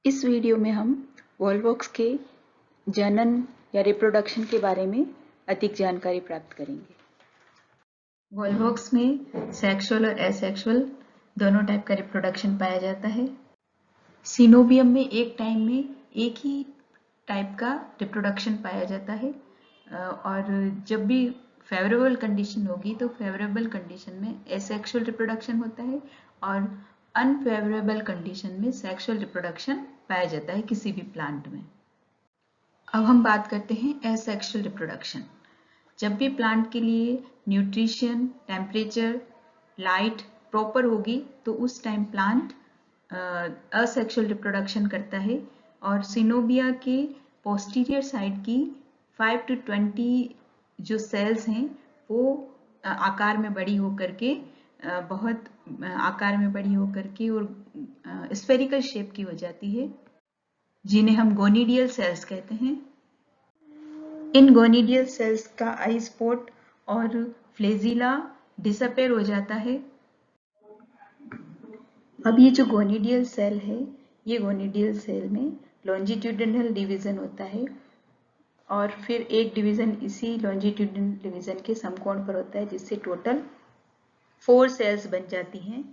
इस वीडियो में हम वॉल्वॉक्स के जनन या रिप्रोडक्शन के बारे में अधिक जानकारी प्राप्त करेंगे। वॉल्वॉक्स में सेक्सुअल और एसेक्सुअल दोनों टाइप का रिप्रोडक्शन पाया जाता है। सिनोबियम में एक टाइम में एक ही टाइप का रिप्रोडक्शन पाया जाता है और जब भी फेवरेबल कंडीशन होगी तो फेवरेबल कंडीशन में एसेक्सुअल रिप्रोडक्शन होता है और अनफेवरेबल कंडीशन में सेक्सुअल रिप्रोडक्शन पाया जाता है किसी भी प्लांट में। अब हम बात करते हैं एसेक्सुअल रिप्रोडक्शन। जब भी प्लांट के लिए न्यूट्रिशन, टेम्परेचर, लाइट प्रॉपर होगी तो उस टाइम प्लांट असेक्सुअल रिप्रोडक्शन करता है और सिनोबिया के पोस्टीरियर साइड की 5 to 20 जो सेल्स हैं वो आकार में बड़ी होकर के बहुत आकार में बड़ी होकर के और स्फेरिकल शेप की हो जाती है, जिन्हें हम गोनिडियल सेल्स कहते हैं। इन गोनिडियल सेल्स का आई स्पॉट और फ्लेजिला डिसअपेयर हो जाता है। अब ये जो गोनिडियल सेल है, ये गोनिडियल सेल में लॉन्जिट्यूडिनल डिवीजन होता है और फिर एक डिवीजन इसी लॉन्जिट्यूडिनल डिवीजन के समकोण पर होता है, जिससे टोटल 4 सेल्स बन जाती हैं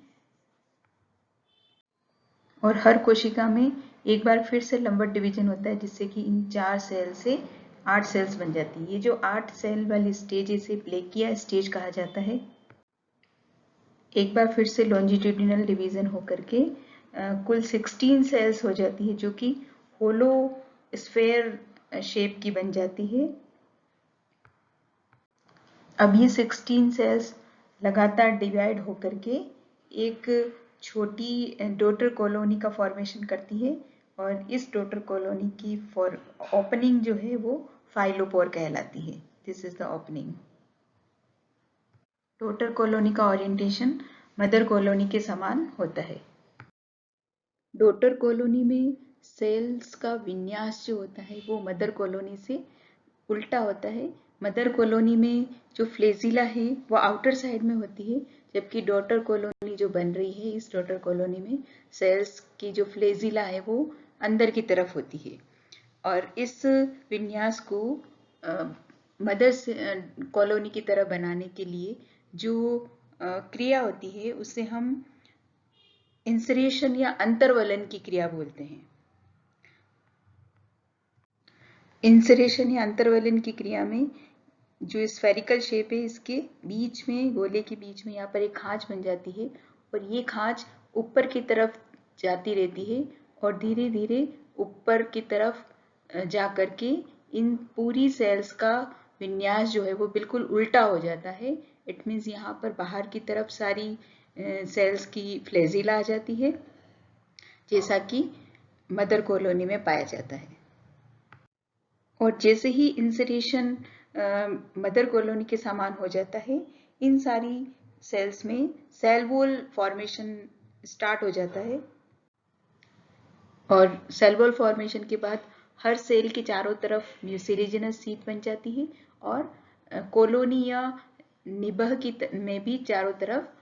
और हर कोशिका में एक बार फिर से लंबवत डिवीजन होता है, जिससे कि इन 4 सेल से 8 सेल्स बन जाती है। ये जो 8 सेल वाली स्टेज, इसे प्लेकिया स्टेज कहा जाता है। एक बार फिर से लॉन्जिट्यूडिनल डिवीजन होकर के कुल 16 सेल्स हो जाती है, जो कि होलो स्फेयर शेप की बन जाती है। अब ये 16 सेल्स लगातार डिवाइड होकर के एक छोटी डॉटर कॉलोनी का फॉर्मेशन करती है और इस डॉटर कॉलोनी की ओपनिंग जो है वो फाइलोपोर कहलाती है। This is the opening. Daughter colony का ओरिएंटेशन मदर कॉलोनी के समान होता है। डॉटर कॉलोनी में सेल्स का विन्यास जो होता है वो मदर कॉलोनी से उल्टा होता है। मदर कॉलोनी में जो फ्लेजिला है वो आउटर साइड में होती है, जबकि डॉटर कॉलोनी जो बन रही है, इस डॉटर कॉलोनी में सेल्स की जो फ्लेजिला है वो अंदर की तरफ होती है और इस विन्यास को मदर कॉलोनी की तरह बनाने के लिए जो क्रिया होती है उसे हम इंसरेशन या अंतर्वलन की क्रिया बोलते हैं। इंसरेशन या अंतर्वलन की क्रिया में जो स्फेरिकल शेप है, इसके बीच में, गोले के बीच में यहाँ पर एक खांच बन जाती है और ये खांच ऊपर की तरफ जाती रहती है और धीरे धीरे ऊपर की तरफ जा करके इन पूरी सेल्स का विन्यास जो है वो बिल्कुल उल्टा हो जाता है। इट मीन्स यहाँ पर बाहर की तरफ सारी सेल्स की फ्लेजिला आ जाती है, जैसा कि मदर कॉलोनी में पाया जाता है। और जैसे ही इंसरेशन मदर कॉलोनी के समान हो जाता है, इन सारी सेल्स में सेल वॉल फॉर्मेशन स्टार्ट हो जाता है और सेल वॉल फॉर्मेशन के बाद हर सेल के चारों तरफ म्यूसिलेजिनस शीट बन जाती है और कॉलोनी या निबह की में भी चारों तरफ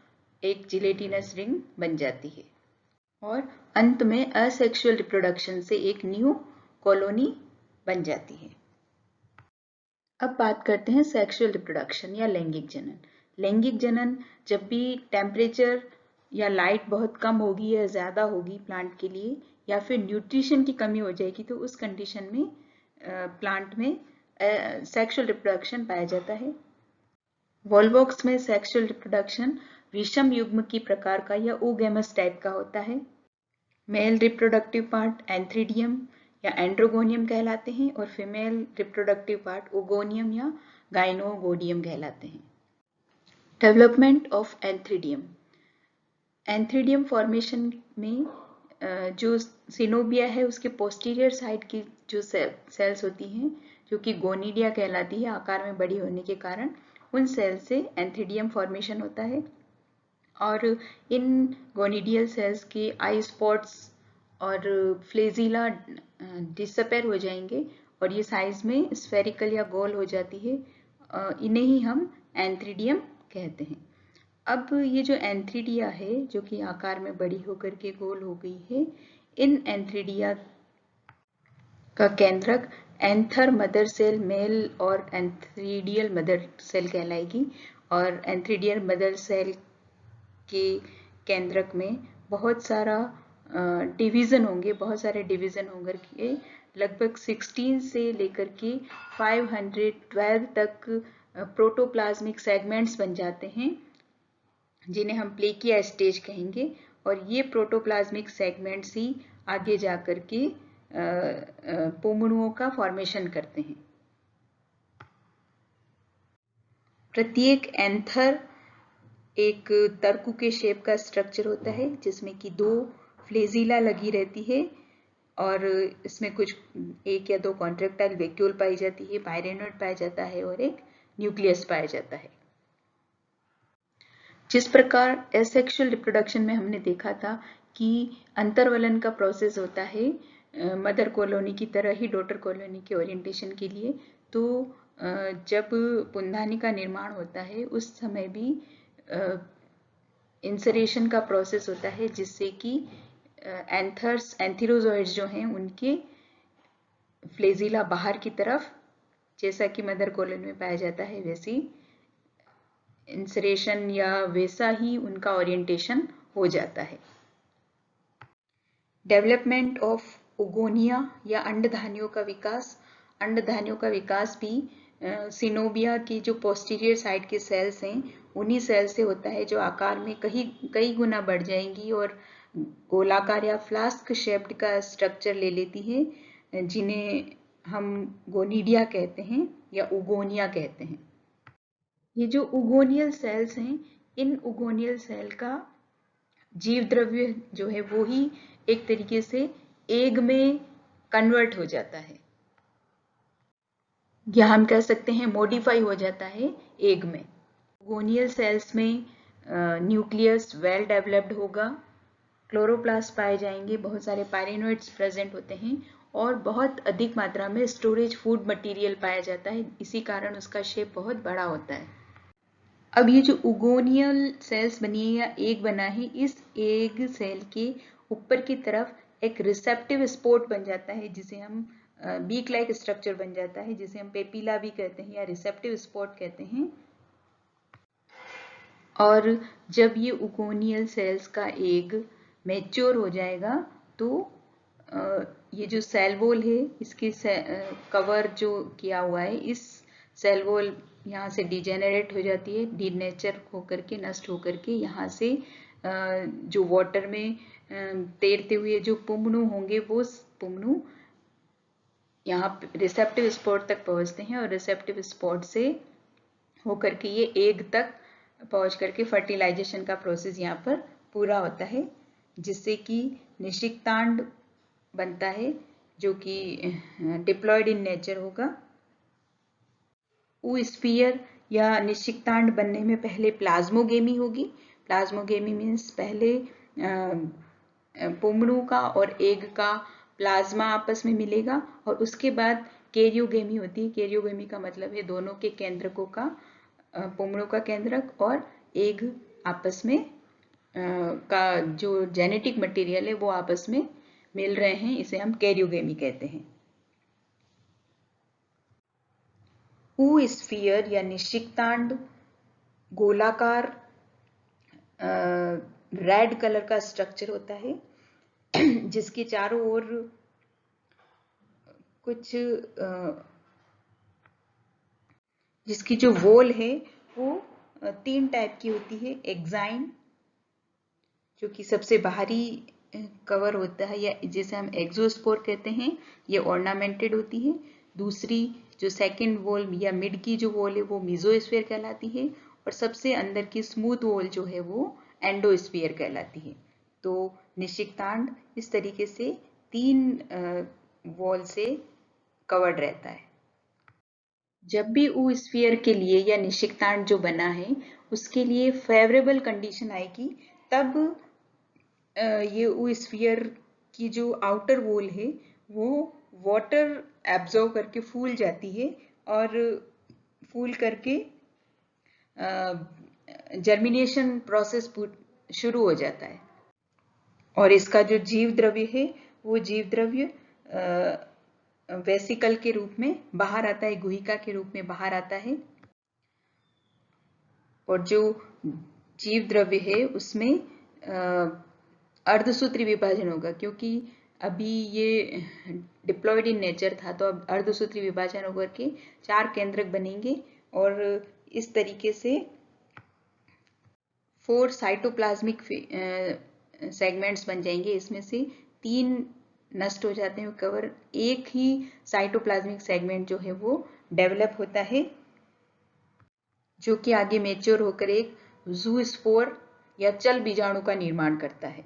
एक जिलेटिनस रिंग बन जाती है और अंत में असेक्सुअल रिप्रोडक्शन से एक न्यू कॉलोनी बन जाती है। अब बात करते हैं सेक्सुअल रिप्रोडक्शन या लैंगिक जनन। लैंगिक जनन जब भी टेम्परेचर या लाइट बहुत कम होगी या ज़्यादा होगी प्लांट के लिए, या फिर न्यूट्रिशन की कमी हो जाएगी, तो उस कंडीशन में प्लांट में सेक्सुअल रिप्रोडक्शन पाया जाता है। वॉल्वॉक्स में सेक्सुअल रिप्रोडक्शन विषम युग्म की प्रकार का या ओगेमस टाइप का होता है। मेल रिप्रोडक्टिव पार्ट एंथ्रीडियम या एंड्रोगोनियम कहलाते हैं और फीमेल रिप्रोडक्टिव पार्ट ओगोनियम या गाइनोगोडियम कहलाते हैं। Development of antheridium. Antheridium formation में जो सिनोबिया है उसके पोस्टीरियर साइड की जो सेल्स होती हैं, जो कि गोनिडिया कहलाती है आकार में बड़ी होने के कारण, उन सेल से एंथ्रीडियम फॉर्मेशन होता है और इन गोनिडियल सेल्स के आई स्पॉट्स और फ्लेजिला डिसअपेयर हो जाएंगे और ये साइज में स्फेरिकल या गोल हो जाती है। इन्हें ही हम एंथ्रीडियम कहते हैं। अब ये जो एंथ्रीडिया है, जो कि आकार में बड़ी होकर के गोल हो गई है, इन एंथ्रीडिया का केंद्रक एंथर मदर सेल मेल और एंथ्रीडियल मदर सेल कहलाएगी। और एंथ्रीडियल मदर सेल के केंद्रक में बहुत सारा डिवीज़न होंगे, बहुत सारे डिवीज़न होंगे, लगभग 16 से लेकर के 512 तक प्रोटोप्लाज्मिक सेगमेंट्स बन जाते हैं, जिन्हें हम प्लेकिया स्टेज कहेंगे। और ये प्रोटोप्लाज्मिक सेगमेंट्स ही आगे जाकर के पोमुणुओं का फॉर्मेशन करते हैं। प्रत्येक एंथर एक तरकु के शेप का स्ट्रक्चर होता है, जिसमें कि 2 फ्लेजिला लगी रहती है और इसमें कुछ 1 या 2 कॉन्ट्रैक्टाइल वैक्यूल पाई जाती है, पायरेनोइड पाया जाता है और एक न्यूक्लियस पाया जाता है। जिस प्रकार एसेक्सुअल रिप्रोडक्शन में हमने देखा था कि अंतर्वलन का प्रोसेस होता है मदर कॉलोनी की तरह ही डॉटर कॉलोनी के ओरिएंटेशन के लिए, तो जब पुंधानी का निर्माण होता है उस समय भी इंसरेशन का प्रोसेस होता है, जिससे कि एंथीरोजोइड्स जो हैं उनके फ्लेजिला बाहर की तरफ, जैसा कि मदर कॉलोनी में पाया जाता है, वैसी इंसरेशन या वैसा ही उनका ओरिएंटेशन हो जाता है। डेवलपमेंट ऑफ ओगोनिया या अंडधानियों का विकास। अंडधानियों का विकास भी सिनोबिया की जो पोस्टीरियर साइड के सेल्स हैं उन्हीं सेल से होता है, जो आकार में कई गुना बढ़ जाएंगी और गोलाकार या फ्लास्क शेप्ड का स्ट्रक्चर ले लेती है, जिन्हें हम गोनिडिया कहते हैं या उगोनिया कहते हैं। ये जो उगोनियल सेल्स हैं, इन उगोनियल सेल का जीव द्रव्य जो है वो ही एक तरीके से एग में कन्वर्ट हो जाता है, या हम कह सकते हैं मॉडिफाई हो जाता है एग में। उगोनियल सेल्स में न्यूक्लियस वेल डेवलप्ड होगा, क्लोरोप्लास्ट पाए जाएंगे, बहुत सारे पायरेनोइड्स प्रेजेंट होते हैं और बहुत अधिक मात्रा में स्टोरेज फूड मटेरियल पाया जाता है, इसी कारण उसका शेप बहुत बड़ा होता है। अब ये जो उगोनियल सेल्स बनी है या एग बना है, इस एग सेल के ऊपर की तरफ एक रिसेप्टिव स्पॉट बन जाता है, जिसे हम बीक लाइक स्ट्रक्चर बन जाता है, जिसे हम पेपिला भी कहते हैं या रिसेप्टिव स्पॉट कहते हैं। और जब ये उगोनियल सेल्स का एग मैच्योर हो जाएगा तो ये जो सेल वॉल है इसके कवर जो किया हुआ है, इस सेल वॉल यहाँ से डिजेनरेट हो जाती है, डीनेचर होकर के, नष्ट होकर के यहाँ से जो वाटर में तैरते हुए जो पुमणु होंगे वो पुमणु यहाँ रिसेप्टिव स्पॉट तक पहुँचते हैं और रिसेप्टिव स्पॉट से होकर के ये एग तक पहुँच करके फर्टिलाइजेशन का प्रोसेस यहाँ पर पूरा होता है, जिससे कि निषिक्तांड बनता है जो कि डिप्लॉयड इन नेचर होगा। oosphere या निषिक्तांड बनने में पहले प्लाज्मोगेमी होगी। प्लाज्मोगेमी मीन्स पहले पुमणु का और एग का प्लाज्मा आपस में मिलेगा और उसके बाद कैरियोगेमी होती है। कैरियोगेमी का मतलब है दोनों के केंद्रकों का, पुमणु का केंद्रक और एग आपस में का जो जेनेटिक मटेरियल है वो आपस में मिल रहे हैं, इसे हम कैरियोगेमी कहते हैं। oosphere या निषिक्तांड गोलाकार रेड कलर का स्ट्रक्चर होता है, जिसके चारों ओर कुछ जिसकी जो वॉल है वो 3 टाइप की होती है। एक्साइन जो कि सबसे बाहरी कवर होता है या जिसे हम एक्सोस्पोर कहते हैं, ये ऑर्नामेंटेड होती है। दूसरी जो सेकंड वॉल या मिड की जो वॉल है वो मेसोस्फीयर कहलाती है और सबसे अंदर की स्मूथ वॉल जो है वो एंडोस्फीयर कहलाती है। तो निषिक्तांड इस तरीके से 3 वॉल से कवर्ड रहता है। जब भी oosphere के लिए या निषिक्तांड जो बना है उसके लिए फेवरेबल कंडीशन आएगी, तब ये oosphere की जो आउटर वॉल है वो वाटर एब्जॉर्ब करके फूल जाती है और फूल करके जर्मिनेशन प्रोसेस शुरू हो जाता है और इसका जो जीव द्रव्य है वो जीव द्रव्य वेसिकल के रूप में बाहर आता है, गुहिका के रूप में बाहर आता है। और जो जीव द्रव्य है उसमें अर्धसूत्री विभाजन होगा, क्योंकि अभी ये डिप्लॉयड इन नेचर था, तो अब अर्धसूत्री विभाजन होकर के 4 केंद्रक बनेंगे और इस तरीके से 4 साइटोप्लाज्मिक सेगमेंट्स बन जाएंगे। इसमें से 3 नष्ट हो जाते हैं कवर, एक ही साइटोप्लाज्मिक सेगमेंट जो है वो डेवलप होता है, जो कि आगे मैच्योर होकर एक ज़ूस्पोर या चल बीजाणु का निर्माण करता है।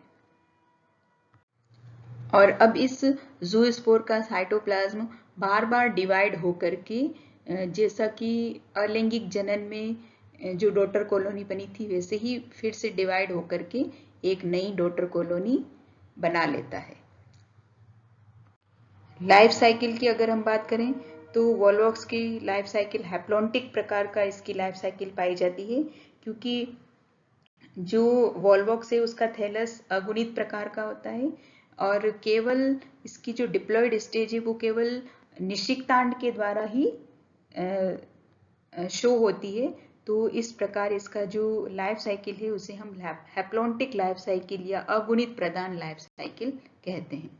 और अब इस ज़ूस्पोर का साइटोप्लाज्म बार बार डिवाइड होकर के, जैसा कि अलैंगिक जनन में जो डॉटर कॉलोनी बनी थी वैसे ही फिर से डिवाइड होकर के एक नई डॉटर कॉलोनी बना लेता है। लाइफ साइकिल की अगर हम बात करें तो वॉलवॉक्स की लाइफ साइकिल हैप्लॉन्टिक प्रकार का इसकी लाइफ साइकिल पाई जाती है, क्योंकि जो वॉलवॉक्स है उसका थैलस अगुणित प्रकार का होता है और केवल इसकी जो डिप्लॉयड स्टेज है वो केवल निषिक्तांड के द्वारा ही शो होती है। तो इस प्रकार इसका जो लाइफ साइकिल है उसे हम हैप्लॉन्टिक लाइफ साइकिल या अगुणित प्रदान लाइफ साइकिल कहते हैं।